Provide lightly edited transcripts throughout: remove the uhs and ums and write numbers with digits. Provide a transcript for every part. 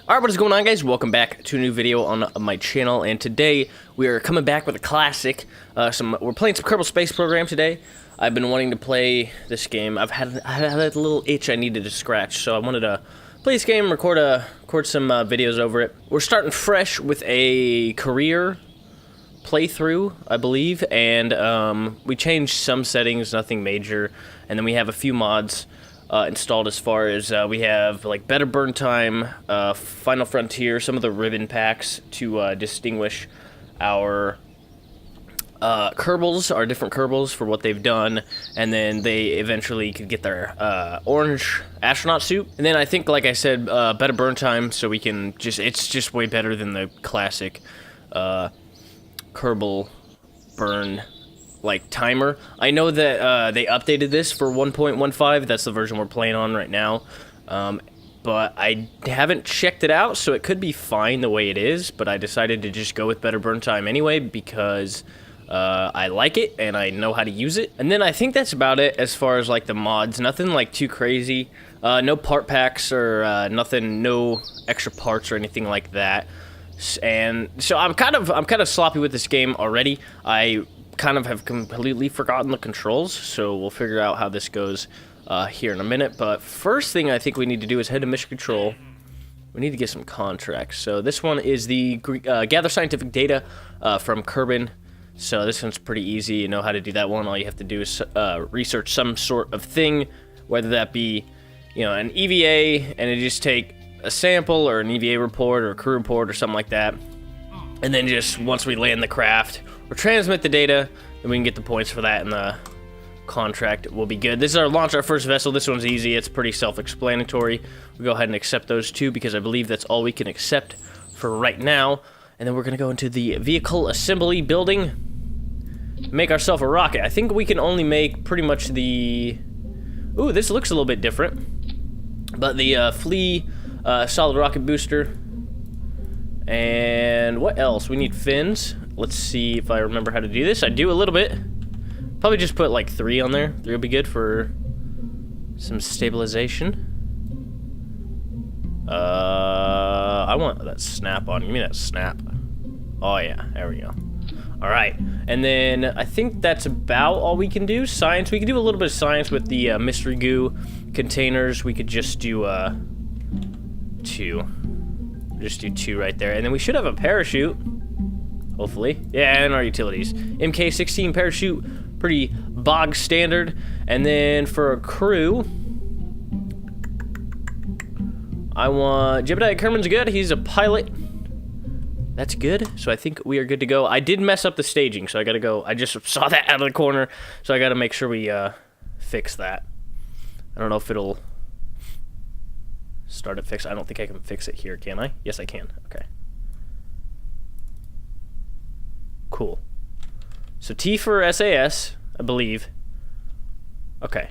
Alright, what is going on, guys? Welcome back to a new video on my channel, and today we are coming back with a classic. We're playing some Kerbal Space Program today. I've been wanting to play this game. I had a little itch I needed to scratch, so I wanted to play this game, record some videos over it. We're starting fresh with a career playthrough, I believe, and we changed some settings, nothing major, and then we have a few mods installed as far as we have like better burn time, Final Frontier, some of the ribbon packs to distinguish our Kerbals, our different Kerbals for what they've done, and then they eventually could get their orange astronaut suit. And then I think, like I said, better burn time, so we can it's just way better than the classic Kerbal burn like timer. I know that they updated this for 1.15. That's the version we're playing on right now, but I haven't checked it out, so it could be fine the way it is, but I decided to just go with better burn time anyway because I like it and I know how to use it. And then I think that's about it as far as like the mods. Nothing like too crazy. No part packs or nothing, no extra parts or anything like that. And so I'm kind of sloppy with this game already. I kind of have completely forgotten the controls, so we'll figure out how this goes here in a minute. But first thing I think we need to do is head to Mission Control. We need to get some contracts. So this one is the gather scientific data from Kerbal. So this one's pretty easy. You know how to do that one. All you have to do is research some sort of thing, whether that be, you know, an EVA, and it just take a sample or an EVA report or a crew report or something like that. And then just once we land the craft or transmit the data, then we can get the points for that, and the contract will be good. This is launch our first vessel. This one's easy. It's pretty self-explanatory. We'll go ahead and accept those two because I believe that's all we can accept for right now. And then we're going to go into the vehicle assembly building, make ourselves a rocket. I think we can only make pretty much the... Ooh, this looks a little bit different. But the flea solid rocket booster. And what else? We need fins. Let's see if I remember how to do this. I do a little bit. Probably just put like 3 on there. 3 will be good for some stabilization. I want that snap on. Give me that snap. Oh yeah, there we go. All right, and then I think that's about all we can do. Science. We can do a little bit of science with the mystery goo containers. We could just do 2. Just do 2 right there, and then we should have a parachute. Hopefully. Yeah, and our utilities. MK16 parachute, pretty bog standard. And then for a crew, I want... Jebediah Kerman's good. He's a pilot. That's good. So I think we are good to go. I did mess up the staging, so I gotta go. I just saw that out of the corner, so I gotta make sure we fix that. I don't know if it'll start it fix. I don't think I can fix it here, can I? Yes, I can. Okay. Cool. So T for SAS, I believe. Okay.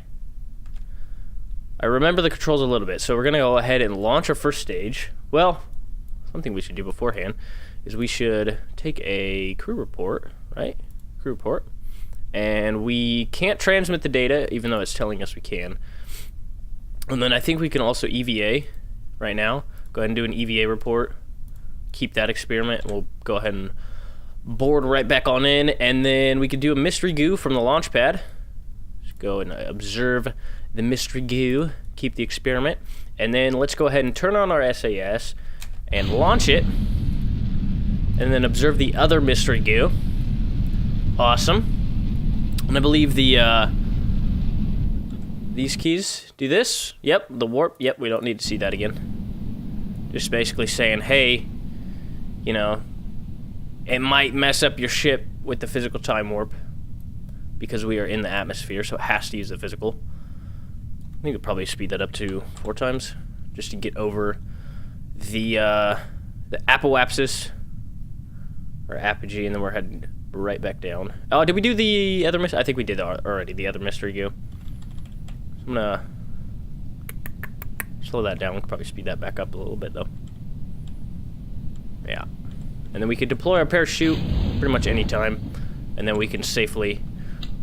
I remember the controls a little bit, so we're gonna go ahead and launch our first stage. Well, something we should do beforehand is we should take a crew report, right? Crew report. And we can't transmit the data, even though it's telling us we can. And then I think we can also EVA right now. Go ahead and do an EVA report. Keep that experiment, and we'll go ahead and board right back on in, and then we could do a mystery goo from the launch pad. Just go and observe the mystery goo, keep the experiment, and then let's go ahead and turn on our SAS and launch it, and then observe the other mystery goo. Awesome. And I believe these keys do this. Yep, the warp. Yep, we don't need to see that again. Just basically saying, hey, you know, it might mess up your ship with the physical time warp because we are in the atmosphere, so it has to use the physical. I think we'll probably speed that up to 4 times just to get over the apoapsis or apogee, and then we're heading right back down. Oh, did we do the other mystery? I think we did already, the other mystery goo. I'm gonna slow that down. We could probably speed that back up a little bit though. Yeah. And then we could deploy our parachute pretty much any time, and then we can safely...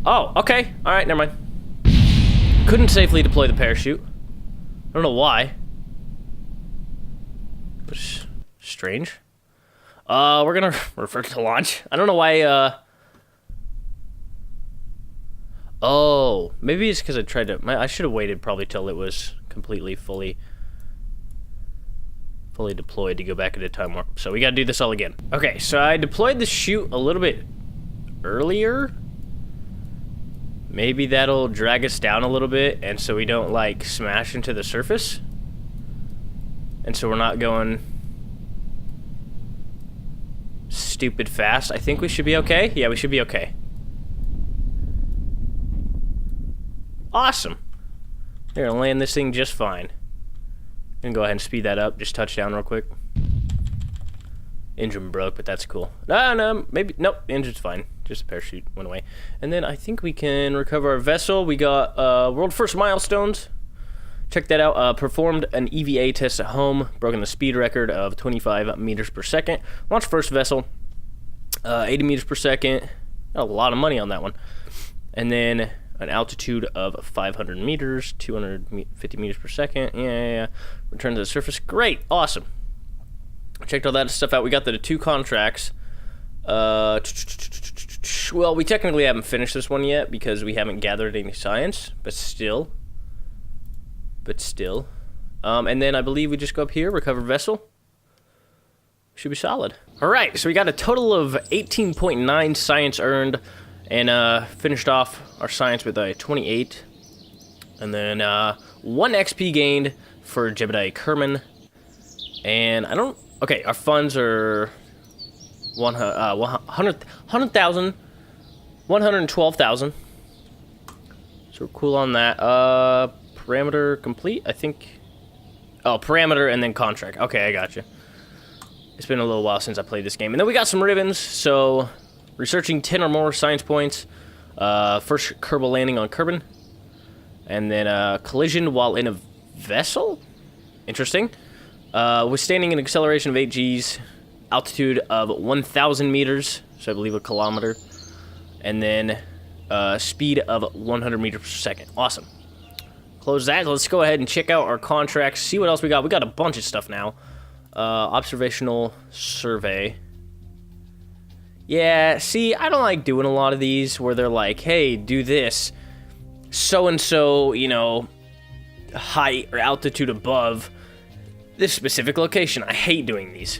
Oh, okay. All right, never mind. Couldn't safely deploy the parachute. I don't know why. Strange. We're gonna revert to launch. I don't know why, Oh, maybe it's because I tried to... I should have waited probably till it was completely fully deployed to go back into time warp. So we gotta do this all again. Okay, so I deployed the chute a little bit earlier. Maybe that'll drag us down a little bit, and so we don't, like, smash into the surface. And so we're not going stupid fast. I think we should be okay. Yeah, we should be okay. Awesome. We're gonna land this thing just fine. Gonna go ahead and speed that up. Just touch down real quick. Engine broke, but that's cool. No, maybe, nope, engine's fine. Just a parachute went away. And then I think we can recover our vessel. We got world first milestones. Check that out. Performed an EVA test at home. Broken the speed record of 25 meters per second. Launched first vessel. 80 meters per second. Got a lot of money on that one. And then an altitude of 500 meters, 250 meters per second. Yeah. Return to the surface. Great. Awesome. Checked all that stuff out. We got the 2 contracts. Well, we technically haven't finished this one yet because we haven't gathered any science, but still. And then I believe we just go up here, recover vessel. Should be solid. All right, so we got a total of 18.9 science earned, and finished off our science with a 28. And then 1 XP gained for Jebediah Kerman. And I don't... Okay, our funds are 100,000, 112,000. So we're cool on that. Parameter complete, I think. Oh, parameter and then contract. Okay, I got you. It's been a little while since I played this game. And then we got some ribbons. So, researching 10 or more science points. First Kerbal landing on Kerbin. And then collision while in a vessel. Interesting. Withstanding an acceleration of 8 Gs. Altitude of 1,000 meters. So I believe a kilometer. And then speed of 100 meters per second. Awesome. Close that. Let's go ahead and check out our contracts. See what else we got. We got a bunch of stuff now. Observational survey. Yeah, see, I don't like doing a lot of these where they're like, hey, do this. So-and-so, you know, height or altitude above this specific location. I hate doing these.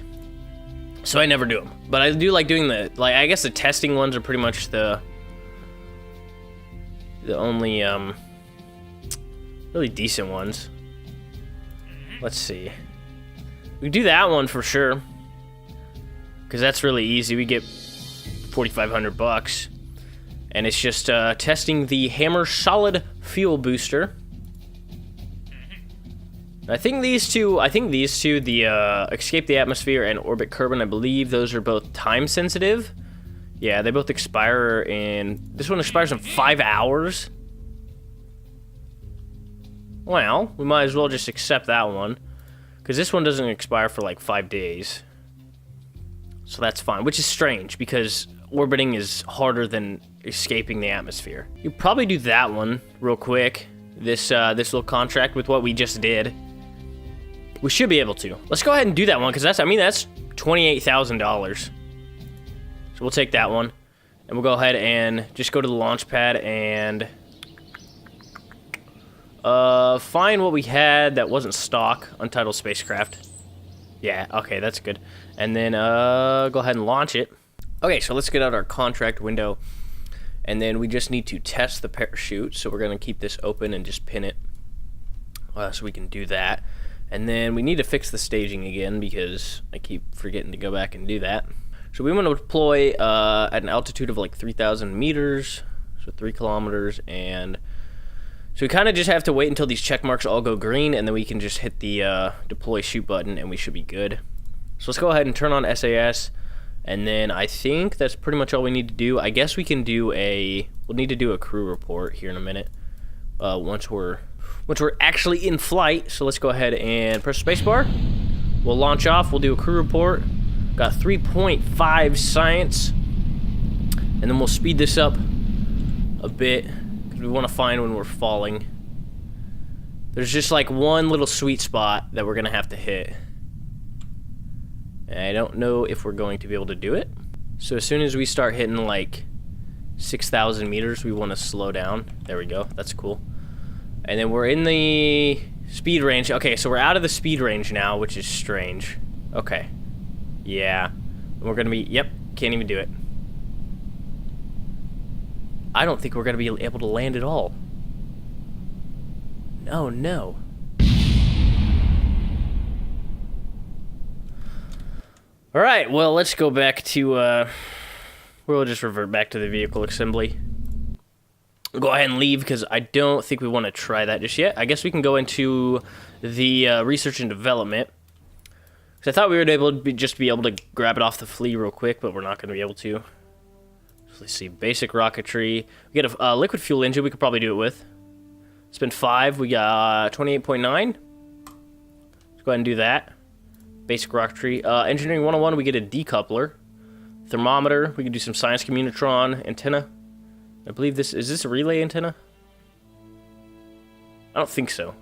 So I never do them. But I do like doing the, like, I guess the testing ones are pretty much the only, really decent ones. Let's see. We do that one for sure. Because that's really easy. We get 4,500 bucks. And it's just testing the Hammer Solid Fuel Booster. I think these two, the Escape the Atmosphere and Orbit Kerbin, I believe those are both time sensitive. Yeah, they both expire in... This one expires in 5 hours. Well, we might as well just accept that one. Because this one doesn't expire for like 5 days. So that's fine, which is strange because orbiting is harder than escaping the atmosphere. You probably do that one real quick. This little contract with what we just did. We should be able to. Let's go ahead and do that one because that's $28,000. So we'll take that one. And we'll go ahead and just go to the launch pad and find what we had that wasn't stock. Untitled spacecraft. Yeah, okay, that's good. And then go ahead and launch it. Okay, so let's get out our contract window. And then we just need to test the parachute. So we're going to keep this open and just pin it. So we can do that. And then we need to fix the staging again because I keep forgetting to go back and do that. So we want to deploy at an altitude of like 3,000 meters. So 3 kilometers. And so we kind of just have to wait until these check marks all go green. And then we can just hit the deploy shoot button and we should be good. So let's go ahead and turn on SAS. And then I think that's pretty much all we need to do. I guess we can do we'll need to do a crew report here in a minute. Once we're actually in flight. So let's go ahead and press spacebar. We'll launch off. We'll do a crew report. Got 3.5 science. And then we'll speed this up a bit because we want to find when we're falling. There's just like one little sweet spot that we're going to have to hit. I don't know if we're going to be able to do it. So as soon as we start hitting like 6,000 meters, we want to slow down. There we go. That's cool. And then we're in the speed range. Okay, so we're out of the speed range now, which is strange. Okay. Yeah. We're going to be... Yep. Can't even do it. I don't think we're going to be able to land at all. Oh, no. Alright, well, let's go back to, we'll just revert back to the vehicle assembly. Go ahead and leave, because I don't think we want to try that just yet. I guess we can go into the research and development. Because I thought we would just be able to grab it off the flea real quick, but we're not going to be able to. So let's see, basic rocketry. We get a liquid fuel engine we could probably do it with. Spend 5, we got 28.9. Let's go ahead and do that. Basic rocketry. Engineering 101, we get a decoupler. Thermometer, we can do some science communitron. Antenna. I believe is this a relay antenna? I don't think so.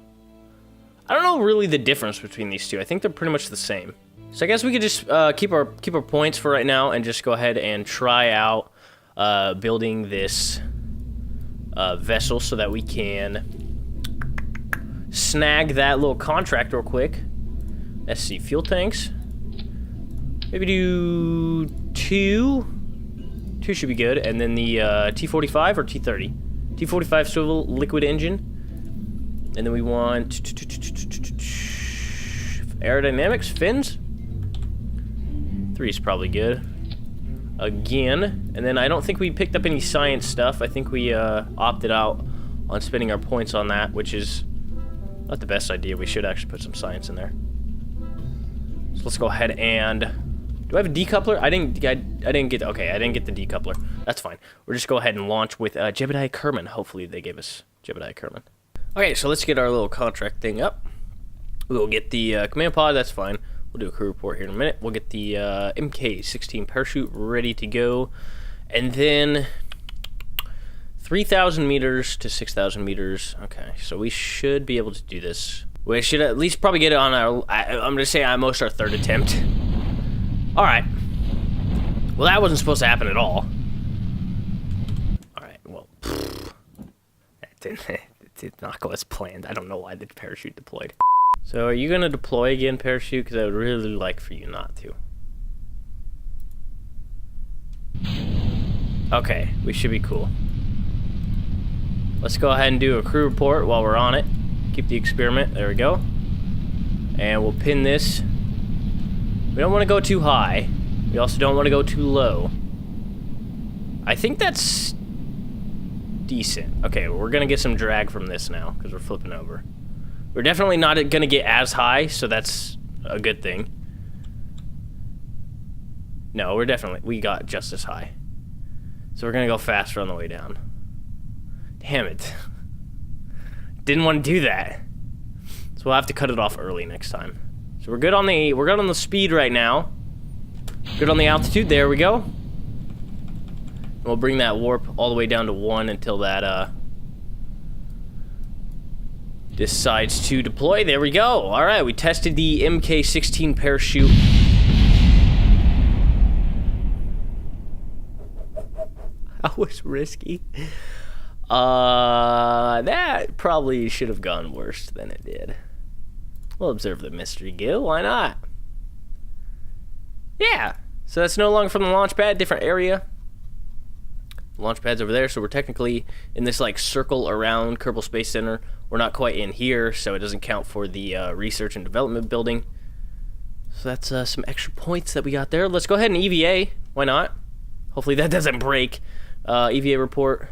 I don't know really the difference between these two. I think they're pretty much the same. So I guess we could just keep our points for right now and just go ahead and try out building this vessel so that we can snag that little contract real quick. Let's see, fuel tanks. Maybe do 2. 2 should be good. And then the T45 or T30? T45 swivel liquid engine. And then we want aerodynamics, fins. 3 is probably good. Again. And then I don't think we picked up any science stuff. I think we opted out on spending our points on that, which is not the best idea. We should actually put some science in there. So let's go ahead and... Do I have a decoupler? I didn't get... Okay, I didn't get the decoupler. That's fine. We'll just go ahead and launch with Jebediah Kerman. Hopefully they gave us Jebediah Kerman. Okay, so let's get our little contract thing up. We'll get the command pod. That's fine. We'll do a crew report here in a minute. We'll get the MK16 parachute ready to go. And then 3,000 meters to 6,000 meters. Okay, so we should be able to do this. We should at least probably get it on our... I'm going to say almost our 3rd attempt. Alright. Well, that wasn't supposed to happen at all. Alright, well... It did not go as planned. I don't know why the parachute deployed. So, are you going to deploy again, parachute? Because I would really like for you not to. Okay, we should be cool. Let's go ahead and do a crew report while we're on it. Keep the experiment. There we go. And we'll pin this. We don't want to go too high. We also don't want to go too low. I think that's decent. Okay, we're going to get some drag from this now because we're flipping over. We're definitely not going to get as high, so that's a good thing. No, we got just as high. So we're going to go faster on the way down. Damn it. Didn't want to do that. So we'll have to cut it off early next time. So we're good on the speed right now. Good on the altitude. There we go. And we'll bring that warp all the way down to 1 until that decides to deploy. There we go. All right, we tested the MK16 parachute. That was risky. That probably should have gone worse than it did. We'll observe the mystery gill. Why not? Yeah. So that's no longer from the launch pad. Different area. The launch pad's over there. So we're technically in this like circle around Kerbal Space Center. We're not quite in here, so it doesn't count for the research and development building. So that's some extra points that we got there. Let's go ahead and EVA. Why not? Hopefully that doesn't break. EVA report.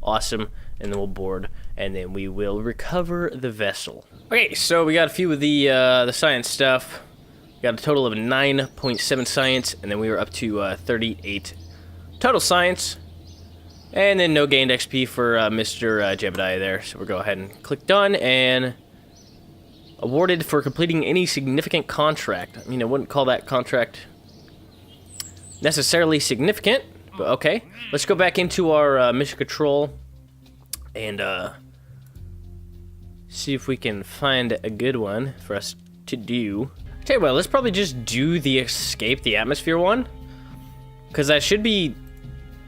Awesome. And then we'll board, and then we will recover the vessel. Okay, so we got a few of the science stuff. We got a total of 9.7 science, and then we were up to 38 total science. And then no gained XP for Mr. Jebediah there. So we'll go ahead and click done, and awarded for completing any significant contract. I mean, I wouldn't call that contract necessarily significant, but okay. Let's go back into our mission control and see if we can find a good one for us to do. Tell you what, let's probably just do the escape the atmosphere one, because that should be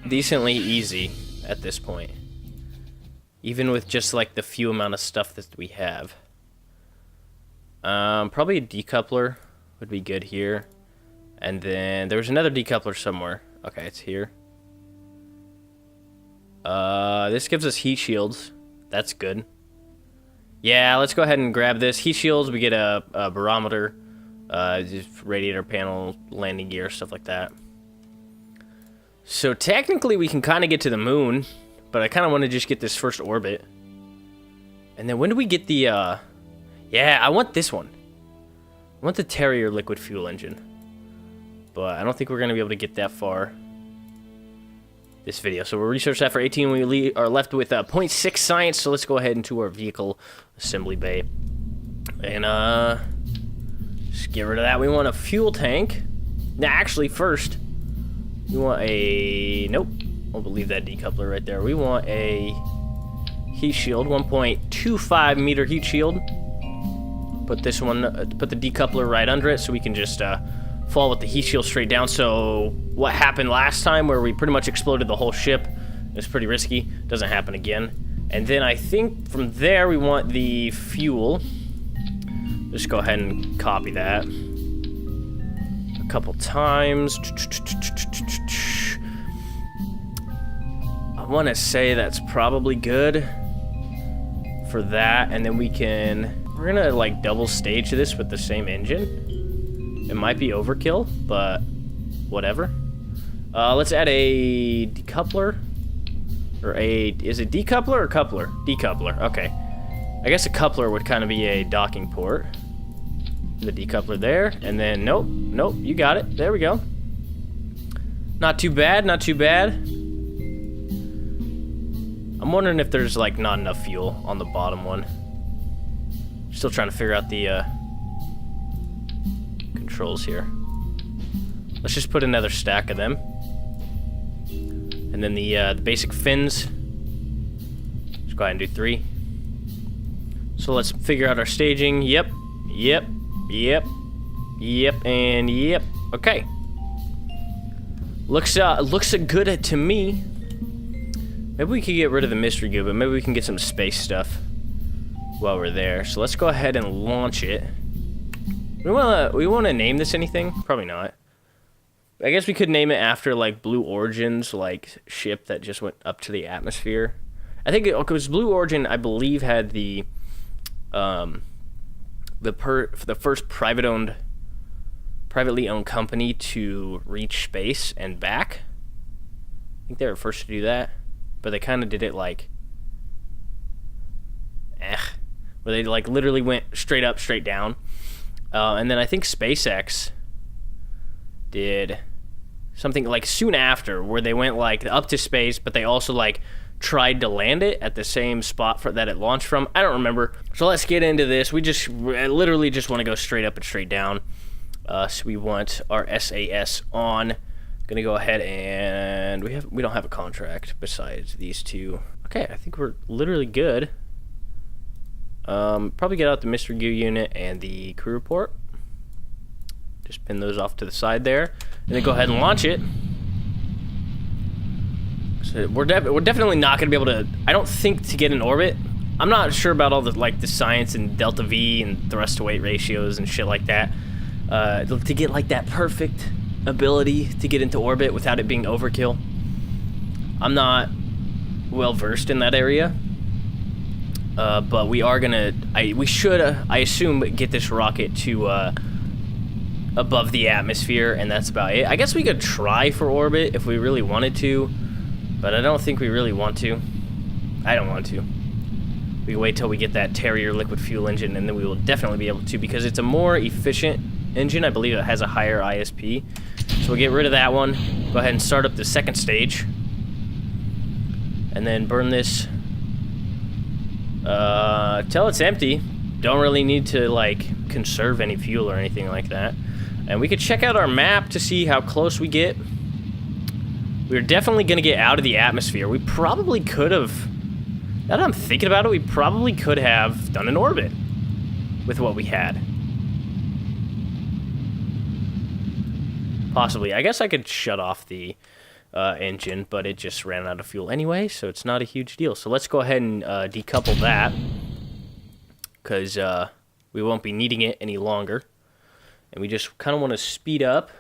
decently easy at this point, even with just like the few amount of stuff that we have. Probably a decoupler would be good here, and then there was another decoupler somewhere. Okay, it's here. This gives us heat shields. That's good. Yeah, let's go ahead and grab this. Heat shields, we get a barometer, just radiator panel, landing gear, stuff like that. So technically we can kind of get to the moon, but I kind of want to just get this first orbit. And then when do we get the, yeah, I want this one. I want the Terrier liquid fuel engine. But I don't think we're going to be able to get that far this video. So we'll research that for 18. We are left with 0.6 science, so let's go ahead into our vehicle assembly bay. And, just get rid of that. We want a fuel tank. Now, actually, first, we want a... Nope. We'll leave that decoupler right there. We want a heat shield, 1.25 meter heat shield. Put this one, put the decoupler right under it so we can just fall with the heat shield straight down. So what happened last time where we pretty much exploded the whole ship, it was pretty risky, doesn't happen again. And then I think from there we want the fuel. Just go ahead and copy that a couple times. I want to say that's probably good for that, and then we're gonna like double stage this with the same engine. It might be overkill, but whatever. Let's add a decoupler, or is it decoupler or coupler? Decoupler, okay. I guess a coupler would kind of be a docking port. The decoupler there, and then nope, you got it. There we go. Not too bad, not too bad. I'm wondering if there's like not enough fuel on the bottom one. Still trying to figure out the controls here. Let's just put another stack of them. And then the basic fins. Let's go ahead and do 3. So let's figure out our staging. Yep, and yep. Okay. Looks good to me. Maybe we could get rid of the mystery goo, but maybe we can get some space stuff while we're there. So let's go ahead and launch it. We wanna name this anything? Probably not. I guess we could name it after like Blue Origin's like ship that just went up to the atmosphere. I think because Blue Origin, I believe, had the first privately owned company to reach space and back. I think they were first to do that, but they kind of did it like, where they like literally went straight up, straight down. And then I think SpaceX did something like soon after, where they went like up to space, but they also like tried to land it at the same spot that it launched from. I don't remember. So let's get into this. We literally just want to go straight up and straight down. So we want our SAS on. Gonna go ahead and we don't have a contract besides these two. Okay, I think we're literally good. Probably get out the Mr. Goo unit and the crew report. Just pin those off to the side there, and then go ahead and launch it. So we're definitely not going to be able to, I don't think, to get in orbit. I'm not sure about all the science and delta V and thrust to weight ratios and shit like that. To get like that perfect ability to get into orbit without it being overkill. I'm not well versed in that area. But we are gonna, we should, I assume, get this rocket to above the atmosphere, and that's about it. I guess we could try for orbit if we really wanted to, but I don't think we really want to. I don't want to. We can wait till we get that Terrier liquid fuel engine, and then we will definitely be able to, because it's a more efficient engine. I believe it has a higher ISP. So we'll get rid of that one. Go ahead and start up the second stage, and then burn this till it's empty. Don't really need to like conserve any fuel or anything like that. And we could check out our map to see how close we get. We're definitely gonna get out of the atmosphere. We probably could have, now that I'm thinking about it, we probably could have done an orbit with what we had. Possibly. I guess I could shut off the engine, but it just ran out of fuel anyway, so it's not a huge deal. So let's go ahead and decouple that, because we won't be needing it any longer. And we just kind of want to speed up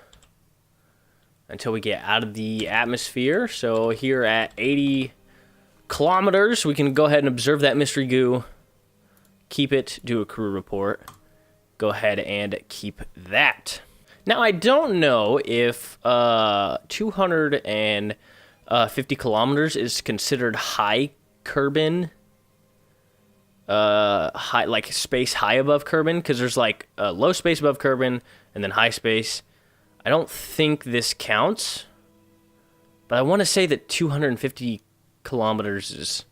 until we get out of the atmosphere. So here at 80 kilometers, we can go ahead and observe that mystery goo, keep it, do a crew report, go ahead and keep that. Now, I don't know if 250 kilometers is considered high Kerbin, high, like space high above Kerbin, because there's like low space above Kerbin and then high space. I don't think this counts, but I want to say that 250 kilometers is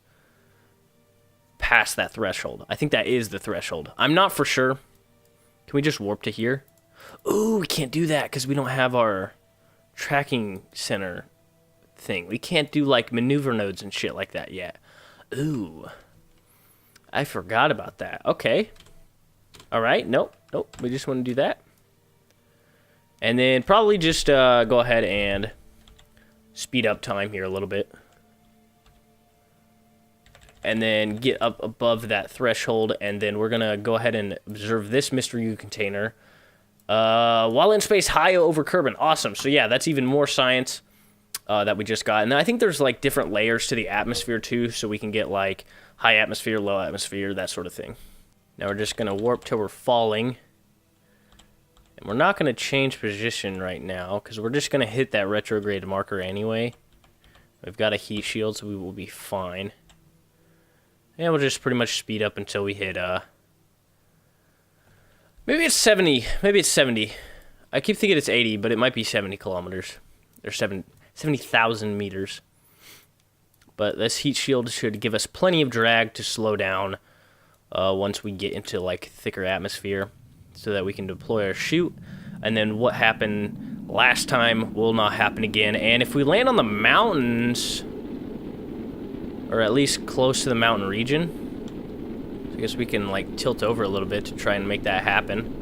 past that threshold. I think that is the threshold. I'm not for sure. Can we just warp to here? Ooh, we can't do that because we don't have our tracking center thing. We can't do like maneuver nodes and shit like that yet. Ooh, I forgot about that. Okay. All right. Nope. We just want to do that. And then probably just go ahead and speed up time here a little bit. And then get up above that threshold. And then we're going to go ahead and observe this mystery goo container. While in space high over Kerbin. Awesome. So yeah, that's even more science that we just got. And I think there's like different layers to the atmosphere too. So we can get like high atmosphere, low atmosphere, that sort of thing. Now we're just going to warp till we're falling. And we're not going to change position right now, because we're just going to hit that retrograde marker anyway. We've got a heat shield, so we will be fine. And we'll just pretty much speed up until we hit, maybe it's 70. Maybe it's 70. I keep thinking it's 80, but it might be 70 kilometers. Or 70,000 meters. But this heat shield should give us plenty of drag to slow down once we get into, like, thicker atmosphere, so that we can deploy our chute, and then what happened last time will not happen again. And if we land on the mountains, or at least close to the mountain region, I guess we can like tilt over a little bit to try and make that happen.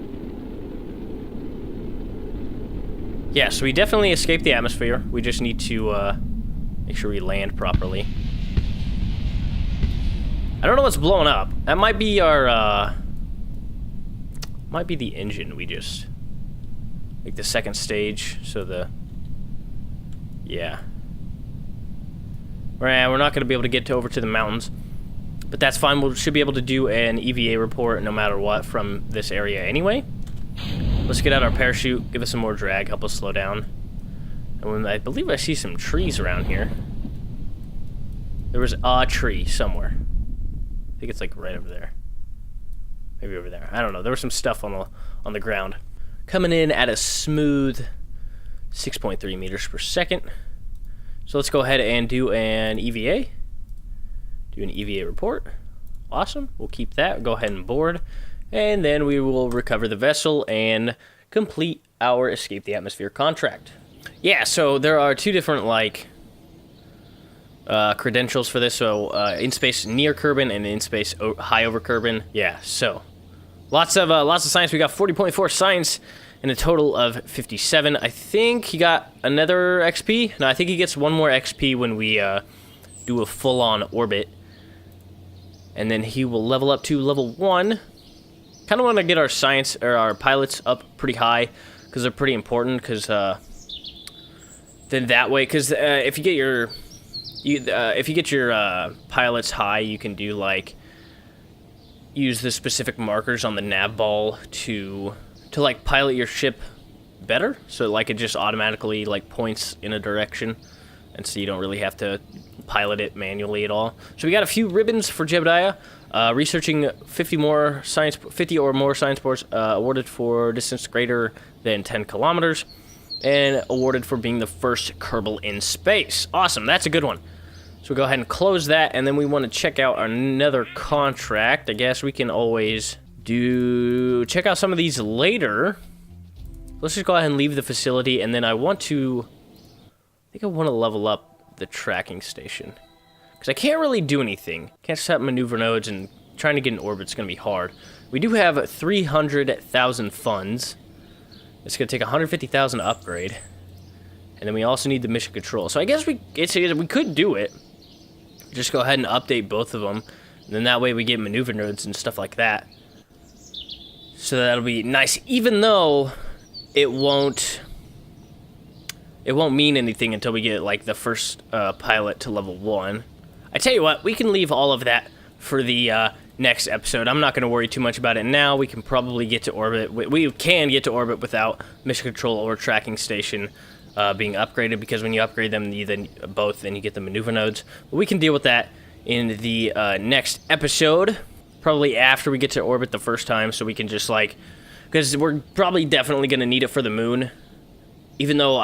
Yeah, so we definitely escaped the atmosphere. We just need to make sure we land properly. I don't know what's blowing up. That might be our might be the engine. We just like the second stage, so yeah, we're not going to be able to get over to the mountains, but that's fine. We should be able to do an EVA report no matter what from this area anyway. Let's get out our parachute, give us some more drag, help us slow down. And when I believe I see some trees around here. There was a tree somewhere. I think it's like right over there. Maybe over there. I don't know. There was some stuff on the ground. Coming in at a smooth 6.3 meters per second. So let's go ahead and do an EVA. Do an EVA report. Awesome. We'll keep that. Go ahead and board. And then we will recover the vessel and complete our Escape the Atmosphere contract. Yeah, so there are two different, like, credentials for this. So in space near Kerbin and in space high over Kerbin. Yeah, so lots of science. We got 40.4 science and a total of 57. I think he got another XP. No, I think he gets one more XP when we do a full-on orbit, and then he will level up to level 1. Kind of want to get our science or our pilots up pretty high because they're pretty important. Because then that way, because if you get your pilots high, you can do like use the specific markers on the nav ball to like pilot your ship better. So like it just automatically like points in a direction, and so you don't really have to pilot it manually at all. So we got a few ribbons for Jebediah. Researching 50 or more science boards, awarded for distance greater than 10 kilometers, and awarded for being the first Kerbal in space. Awesome, that's a good one. So we'll go ahead and close that, and then we want to check out another contract. I guess we can always check out some of these later. Let's just go ahead and leave the facility, and then I think I want to level up the tracking station. Because I can't really do anything. Can't set maneuver nodes, and trying to get in orbit is going to be hard. We do have 300,000 funds. It's going to take 150,000 to upgrade. And then we also need the mission control. So I guess we could do it. Just go ahead and update both of them. And then that way we get maneuver nodes and stuff like that. So that'll be nice. Even though it won't mean anything until we get like the first pilot to level 1. I tell you what, we can leave all of that for the next episode. I'm not going to worry too much about it now. We can probably get to orbit. We can get to orbit without mission control or tracking station being upgraded, because when you upgrade them, you then both, then you get the maneuver nodes. But we can deal with that in the next episode, probably after we get to orbit the first time, so we can just like, because we're probably definitely going to need it for the moon, even though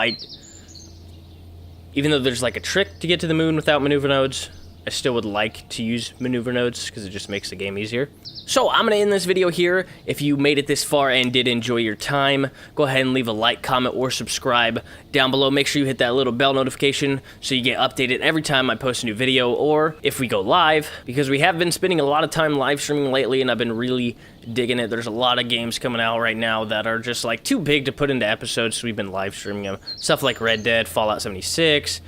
there's like a trick to get to the moon without maneuver nodes. I still would like to use maneuver nodes because it just makes the game easier. So I'm going to end this video here. If you made it this far and did enjoy your time, go ahead and leave a like, comment, or subscribe down below. Make sure you hit that little bell notification so you get updated every time I post a new video, or if we go live, because we have been spending a lot of time live streaming lately and I've been really digging it. There's a lot of games coming out right now that are just like too big to put into episodes, so we've been live streaming them. Stuff like Red Dead, Fallout 76,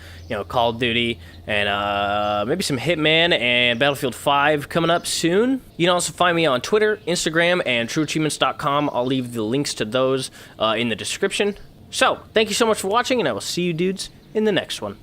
Call of Duty, and maybe some Hitman and Battlefield 5 coming up soon. You can also find me on Twitter, Instagram, and trueachievements.com. I'll leave the links to those in the description. So, thank you so much for watching, and I will see you dudes in the next one.